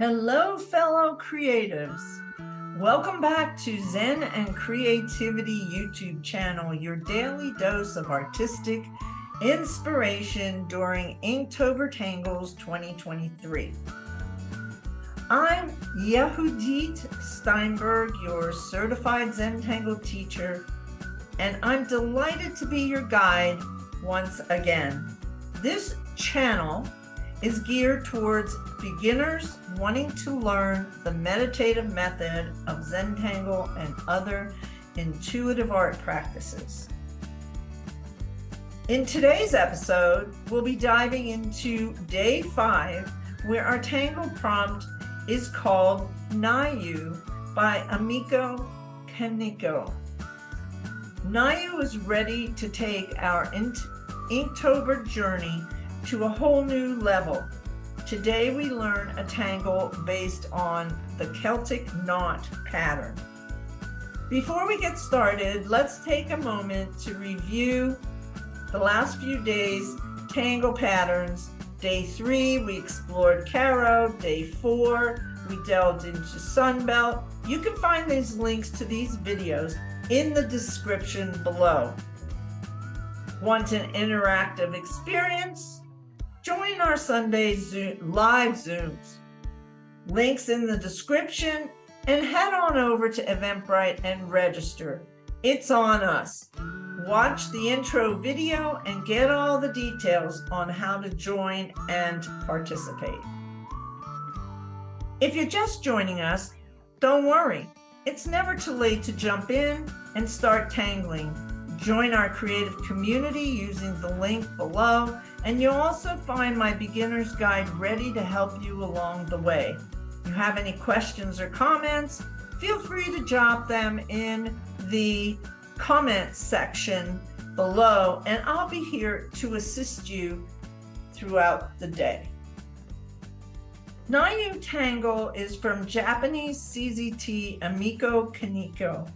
Hello, fellow creatives. Welcome back to Zen and Creativity YouTube channel, your daily dose of artistic inspiration during Inktober Tangles 2023. I'm Yehudit Steinberg, your Certified Zentangle Teacher, and I'm delighted to be your guide once again. This channel is geared towards beginners wanting to learn the meditative method of Zentangle and other intuitive art practices. In today's episode, we'll be diving into day 5, where our tangle prompt is called Nayu by Emiko Kaneko. Nayu is ready to take our Inktober journey to a whole new level. Today we learn a tangle based on the Celtic knot pattern. Before we get started, let's take a moment to review the last few days' tangle patterns. Day 3, we explored Caro. Day 4, we delved into Sunbelt. You can find these links to these videos in the description below. Want an interactive experience? Join our Sunday live Zooms. Links in the description, and head on over to Eventbrite and register. It's on us. Watch the intro video and get all the details on how to join and participate. If you're just joining us, don't worry. It's never too late to jump in and start tangling. Join our creative community using the link below, and you'll also find my beginner's guide ready to help you along the way. If you have any questions or comments, feel free to drop them in the comments section below, and I'll be here to assist you throughout the day. Nayu Tangle is from Japanese CZT Emiko Kaneko.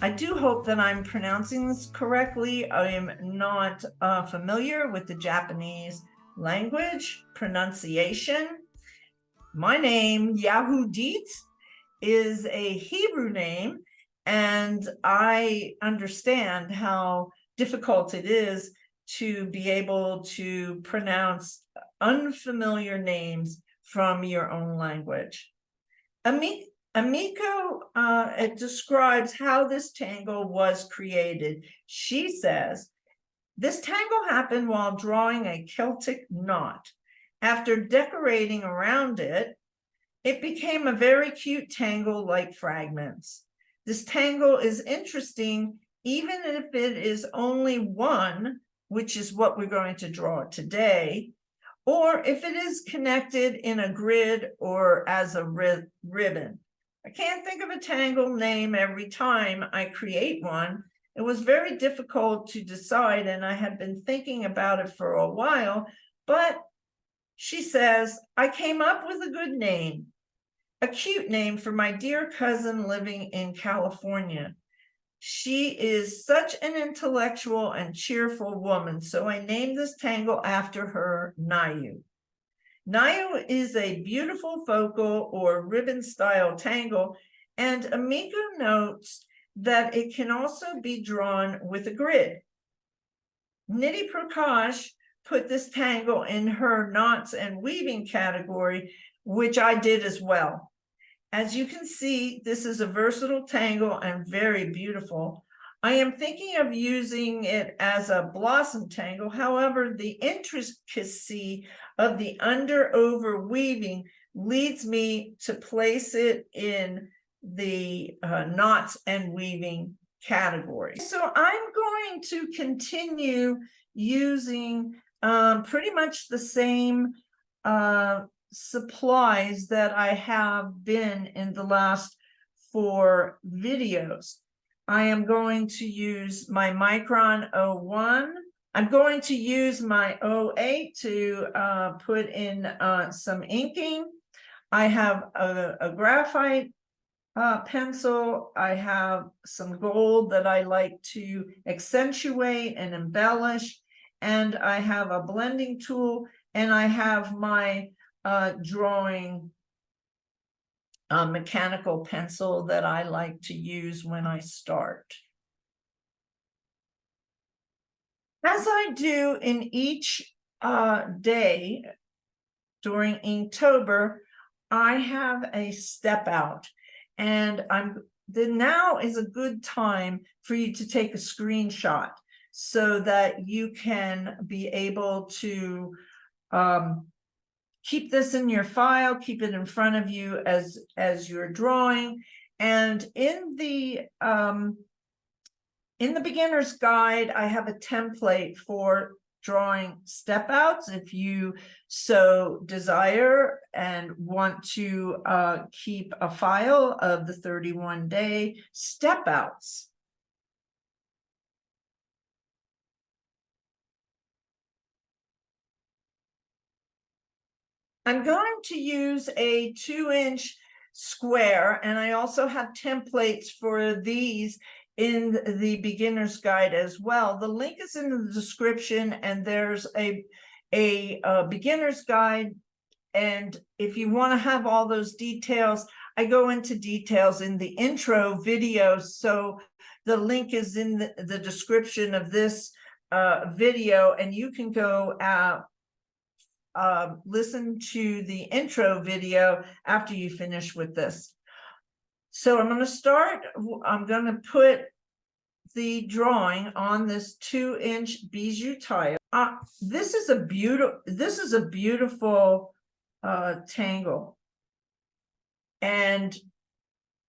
I do hope that I'm pronouncing this correctly. I am not familiar with the Japanese language pronunciation. My name, Yehudit, is a Hebrew name, and I understand how difficult it is to be able to pronounce unfamiliar names from your own language. Emiko it describes how this tangle was created. She says, this tangle happened while drawing a Celtic knot. After decorating around it, it became a very cute tangle like fragments. This tangle is interesting even if it is only one, which is what we're going to draw today, or if it is connected in a grid or as a ribbon. I can't think of a tangle name every time I create one. It was very difficult to decide, and I had been thinking about it for a while, but she says, I came up with a good name, a cute name for my dear cousin living in California. She is such an intellectual and cheerful woman, so I named this tangle after her, Nayu. Nayu is a beautiful focal or ribbon style tangle, and Emiko notes that it can also be drawn with a grid. Nidhi Prakash put this tangle in her knots and weaving category, which I did as well. As you can see, this is a versatile tangle and very beautiful. I am thinking of using it as a blossom tangle. However, the intricacy of the under-over weaving leads me to place it in the knots and weaving category. So I'm going to continue using pretty much the same supplies that I have been in the last 4 videos. I am going to use my Micron 01. I'm going to use my 08 to put in some inking. I have a graphite pencil. I have some gold that I like to accentuate and embellish. And I have a blending tool, and I have my drawing mechanical pencil that I like to use when I start. As I do in each day during Inktober, I have a step out, and now is a good time for you to take a screenshot so that you can be able to keep this in your file, keep it in front of you as you're drawing. And in the beginner's guide, I have a template for drawing step outs if you so desire and want to keep a file of the 31-day step outs. I'm going to use a 2-inch square, and I also have templates for these in the beginner's guide as well. The link is in the description, and there's a beginner's guide. And if you want to have all those details, I go into details in the intro video. So the link is in the description of this video, and you can go listen to the intro video after you finish with this. So I'm going to start. I'm going to put the drawing on this 2-inch bijou tile. This is a beautiful tangle, and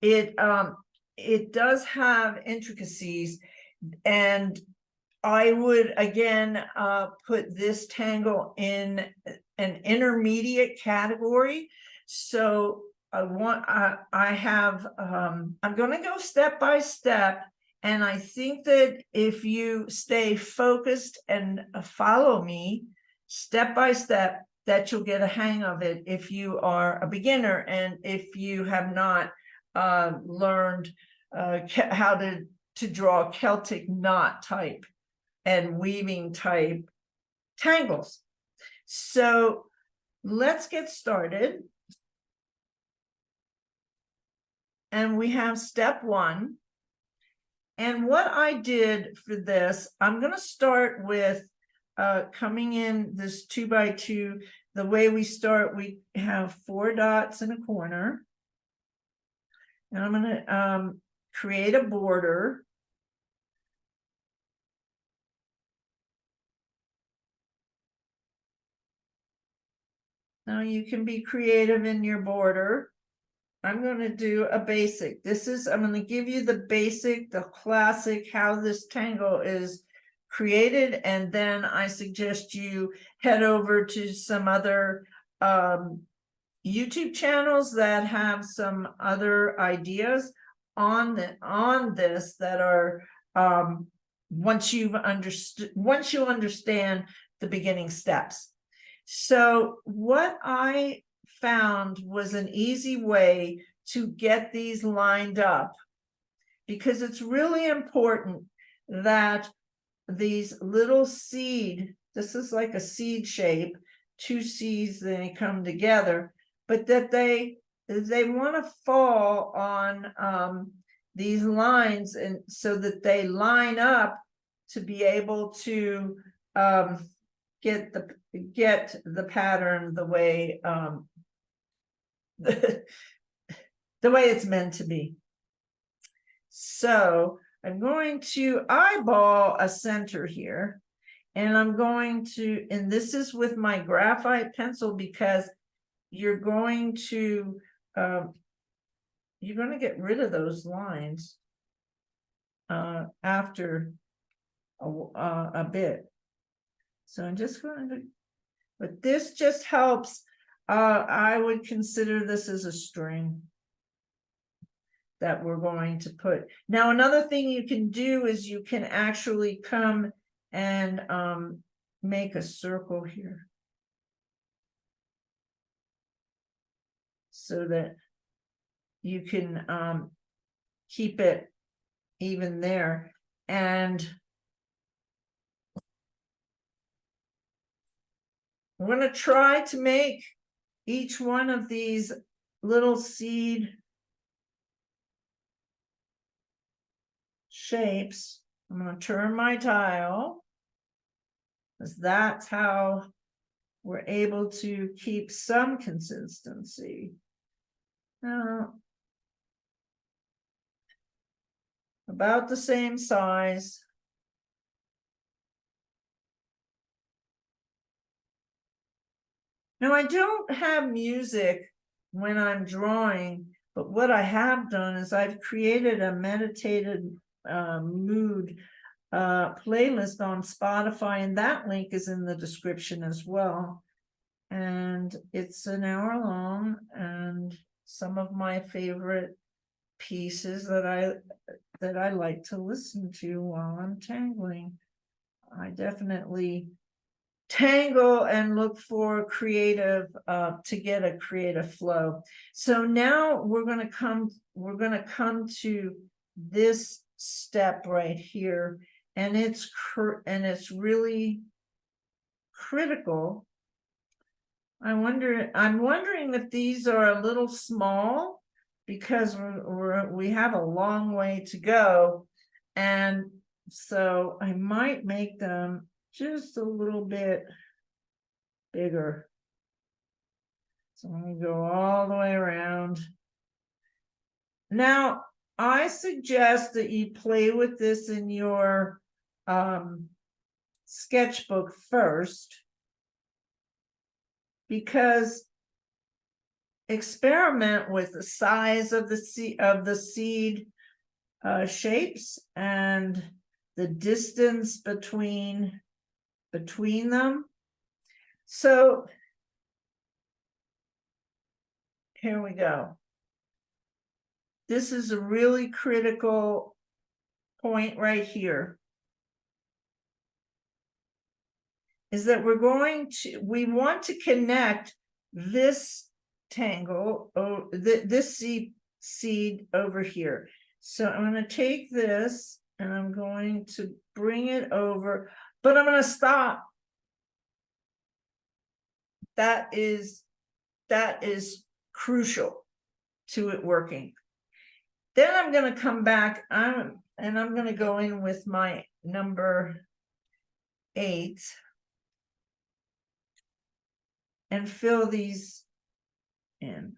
it does have intricacies, and I would again put this tangle in an intermediate category. So I'm going to go step by step, and I think that if you stay focused and follow me step by step, that you'll get a hang of it if you are a beginner, and if you have not learned how to draw Celtic knot type and weaving type tangles. So let's get started. And we have step 1. And what I did for this, I'm going to start with coming in this 2x2. The way we start, we have 4 dots in a corner. And I'm going to create a border. Now you can be creative in your border. I'm going to do a basic. I'm going to give you the basic, the classic, how this tangle is created. And then I suggest you head over to some other YouTube channels that have some other ideas on this that are once you understand the beginning steps. So what I found was an easy way to get these lined up, because it's really important that these little seed, this is like a seed shape, 2 seeds, they come together, but that they want to fall on these lines, and so that they line up to be able to get the pattern the way the way it's meant to be. So I'm going to eyeball a center here, and I'm going to, and this is with my graphite pencil, because you're going to get rid of those lines after a bit. So I'm just going to, but this just helps. I would consider this as a string that we're going to put. Now, another thing you can do is you can actually come and make a circle here, so that you can keep it even there. And I'm going to try to make each one of these little seed shapes. I'm going to turn my tile, because that's how we're able to keep some consistency. Now, about the same size. Now, I don't have music when I'm drawing, but what I have done is I've created a meditative mood playlist on Spotify, and that link is in the description as well. And it's an hour long, and some of my favorite pieces that I like to listen to while I'm tangling. I definitely tangle and look for creative to get a creative flow. So now we're going to come to this step right here, and it's really critical. I'm wondering if these are a little small, because we have a long way to go, and so I might make them just a little bit bigger. So I'm going to go all the way around. Now, I suggest that you play with this in your sketchbook first, because experiment with the size of the seed shapes and the distance between them. So here we go. This is a really critical point right here, is that we want to connect this tangle, this seed over here. So I'm going to take this and I'm going to bring it over, but I'm going to stop. That is crucial to it working. Then I'm going to come back and I'm going to go in with my number 8 and fill these in.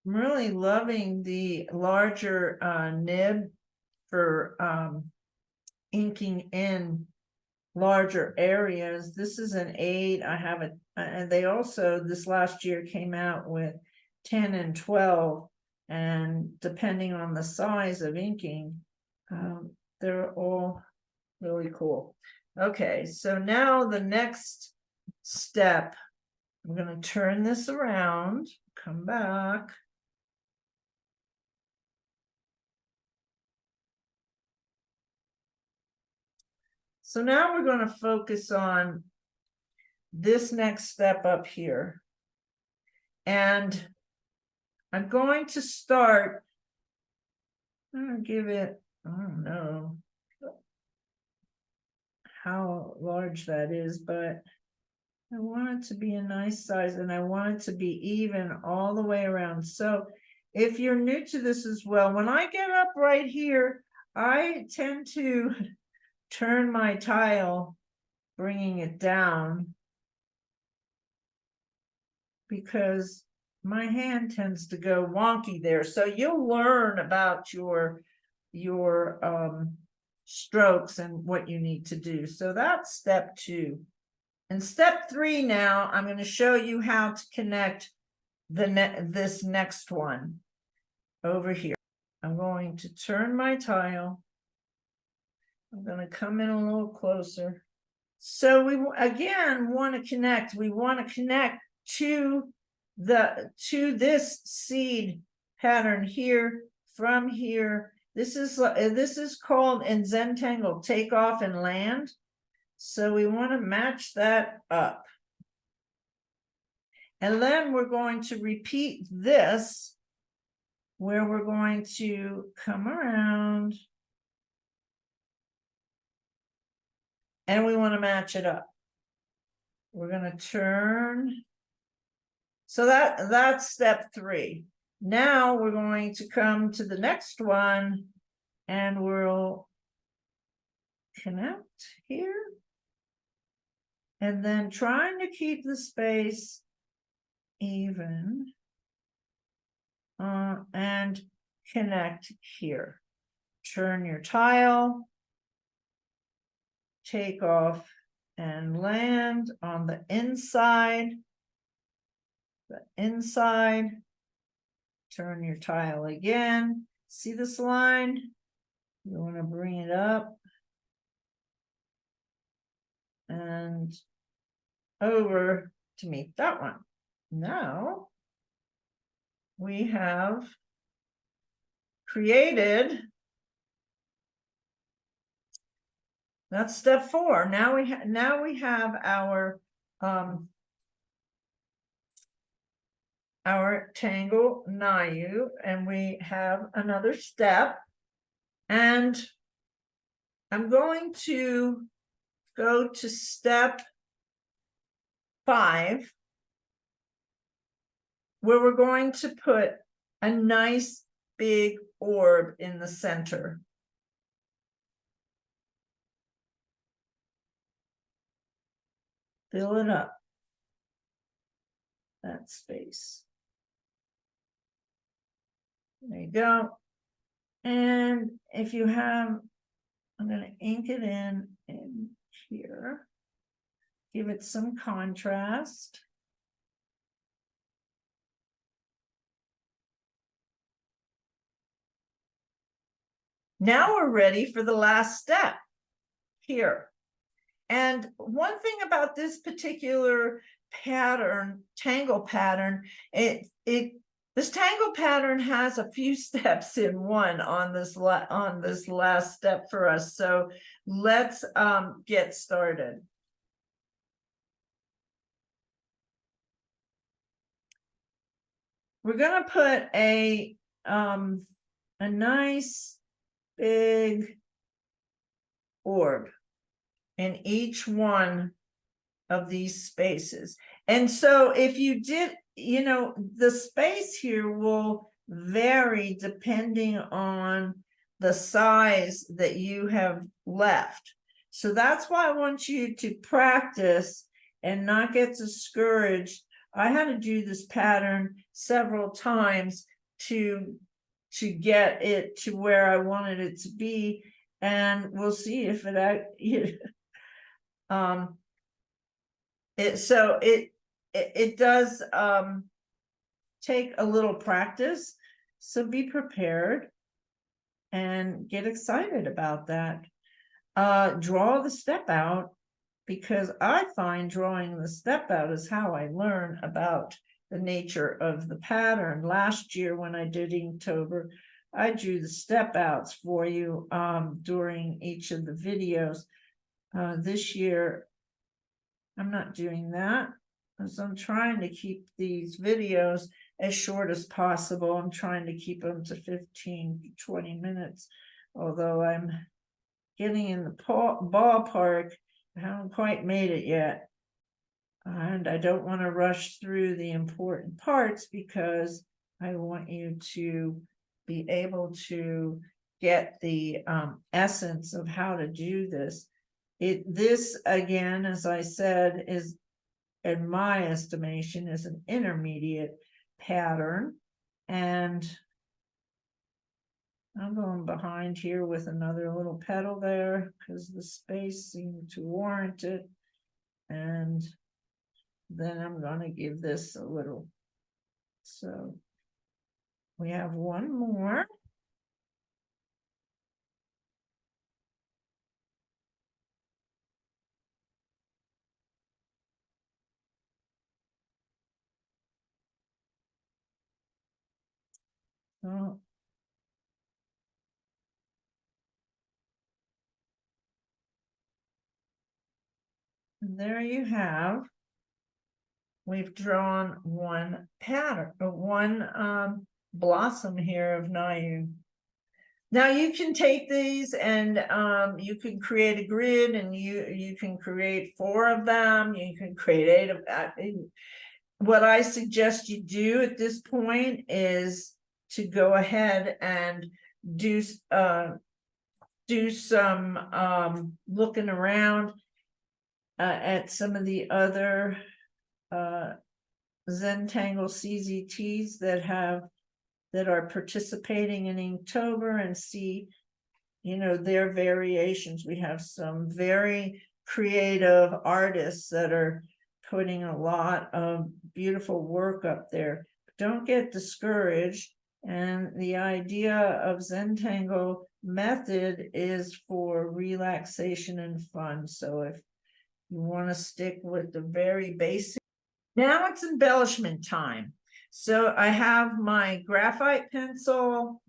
I'm really loving the larger nib for inking in larger areas. This is an 8. I have it, and they also this last year came out with 10 and 12, and depending on the size of inking, they're all really cool. Okay, so now the next step, I'm going to turn this around, come back. So now we're going to focus on this next step up here. And I'm going to start, I'm going to give it, I don't know how large that is, but I want it to be a nice size, and I want it to be even all the way around. So if you're new to this as well, when I get up right here, I tend to turn my tile, bringing it down, because my hand tends to go wonky there. So you'll learn about your strokes and what you need to do. So that's step 2. And step 3, now I'm going to show you how to connect this next one over here. I'm going to turn my tile. I'm going to come in a little closer. So we again want to connect. We want to connect to this seed pattern here from here. This is called in Zentangle take off and land. So we want to match that up. And then we're going to repeat this where we're going to come around and we want to match it up. We're going to turn. So that's step 3. Now we're going to come to the next one and we'll connect here. And then trying to keep the space even. And connect here. Turn your tile. Take off and land on the inside. The inside. Turn your tile again. See this line? You want to bring it up. And over to meet that one. Now we have created. That's step 4. Now we have our tangle Nayu, and we have another step. And I'm going to go to step 5, where we're going to put a nice big orb in the center. Fill it up, that space. There you go. And if you have, I'm going to ink it in here. Give it some contrast. Now we're ready for the last step here. And one thing about this particular pattern, tangle pattern, this tangle pattern has a few steps in one on this last step for us. So let's get started. We're going to put a nice big orb in each one of these spaces. And so if you did, you know, the space here will vary depending on the size that you have left. So that's why I want you to practice and not get discouraged. I had to do this pattern several times to get it to where I wanted it to be, and we'll see if it it does take a little practice, so be prepared and get excited about that. Draw the step out, because I find drawing the step out is how I learn about the nature of the pattern. Last year when I did Inktober, I drew the step outs for you during each of the videos. This year I'm not doing that, because I'm trying to keep these videos as short as possible. I'm trying to keep them to 15 to 20 minutes, although I'm getting in the ballpark. I haven't quite made it yet. And I don't want to rush through the important parts, because I want you to be able to get the essence of how to do this. This, again, as I said, is, in my estimation, is an intermediate pattern. And I'm going behind here with another little petal there, because the space seemed to warrant it. And then I'm going to give this a little. So we have one more. Oh. And there you have, we've drawn one pattern, one blossom here of Nayu. Now you can take these and you can create a grid, and you can create 4 of them. You can create 8 of that. What I suggest you do at this point is to go ahead and do some looking around at some of the other Zentangle CZTs that are participating in Inktober, and see, their variations. We have some very creative artists that are putting a lot of beautiful work up there. Don't get discouraged. And the idea of Zentangle method is for relaxation and fun. So if you want to stick with the very basic, now it's embellishment time. So I have my graphite pencil,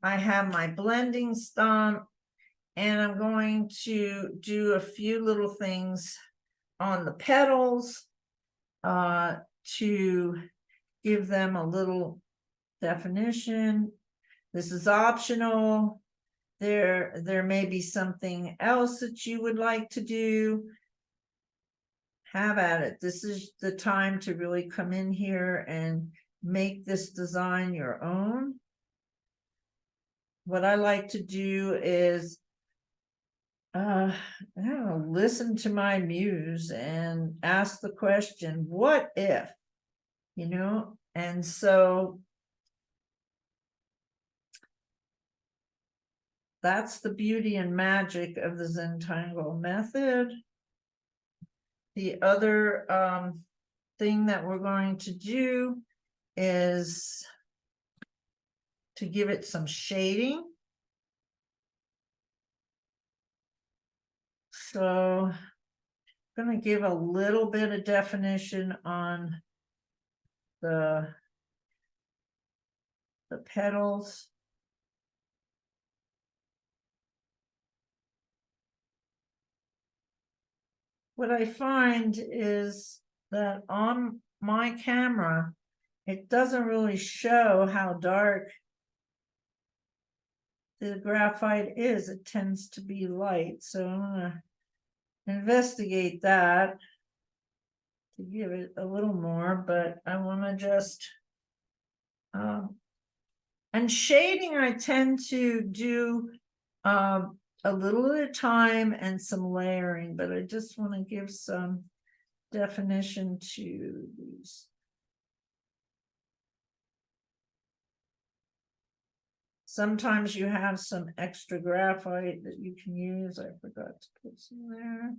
I have my blending stump, and I'm going to do a few little things on the petals to give them a little definition. This is optional. There may be something else that you would like to do. Have at it. This is the time to really come in here and make this design your own. What I like to do is I don't know, listen to my muse and ask the question, what if? And so that's the beauty and magic of the Zentangle method. The other thing that we're going to do is to give it some shading. So I'm going to give a little bit of definition on the petals. What I find is that on my camera, it doesn't really show how dark the graphite is. It tends to be light. So I'm going to investigate that to give it a little more, but I want to just and shading I tend to do a little at a time and some layering, but I just want to give some definition to these. Sometimes you have some extra graphite that you can use. I forgot to put some there.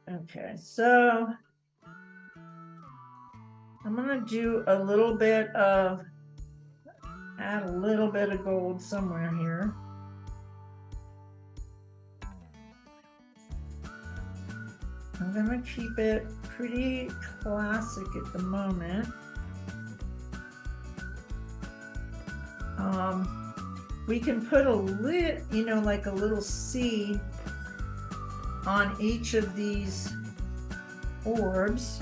Okay, so I'm going to do a little bit of, add a little bit of gold somewhere here. I'm going to keep it pretty classic at the moment. We can put a like a little C on each of these orbs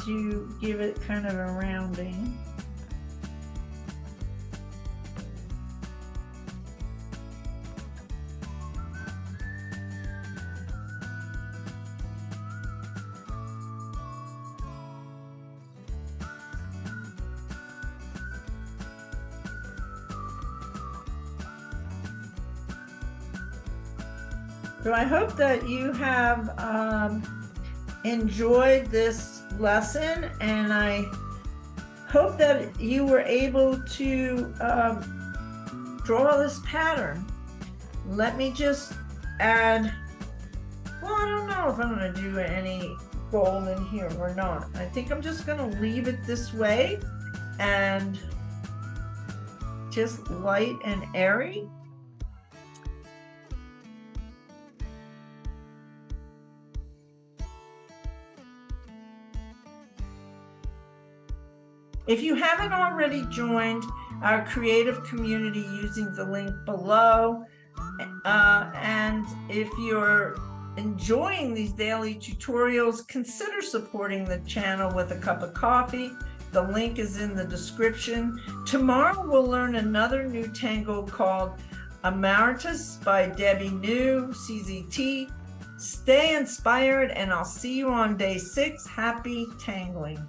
to give it kind of a rounding. So I hope that you have enjoyed this lesson, and I hope that you were able to draw this pattern. Let me just add, well, I don't know if I'm going to do any gold in here or not. I think I'm just going to leave it this way and just light and airy. If you haven't already joined our creative community using the link below, and if you're enjoying these daily tutorials, consider supporting the channel with a cup of coffee. The link is in the description. Tomorrow we'll learn another new tango called Emeritus by Debbie New, CZT. Stay inspired, and I'll see you on day 6. Happy tangling.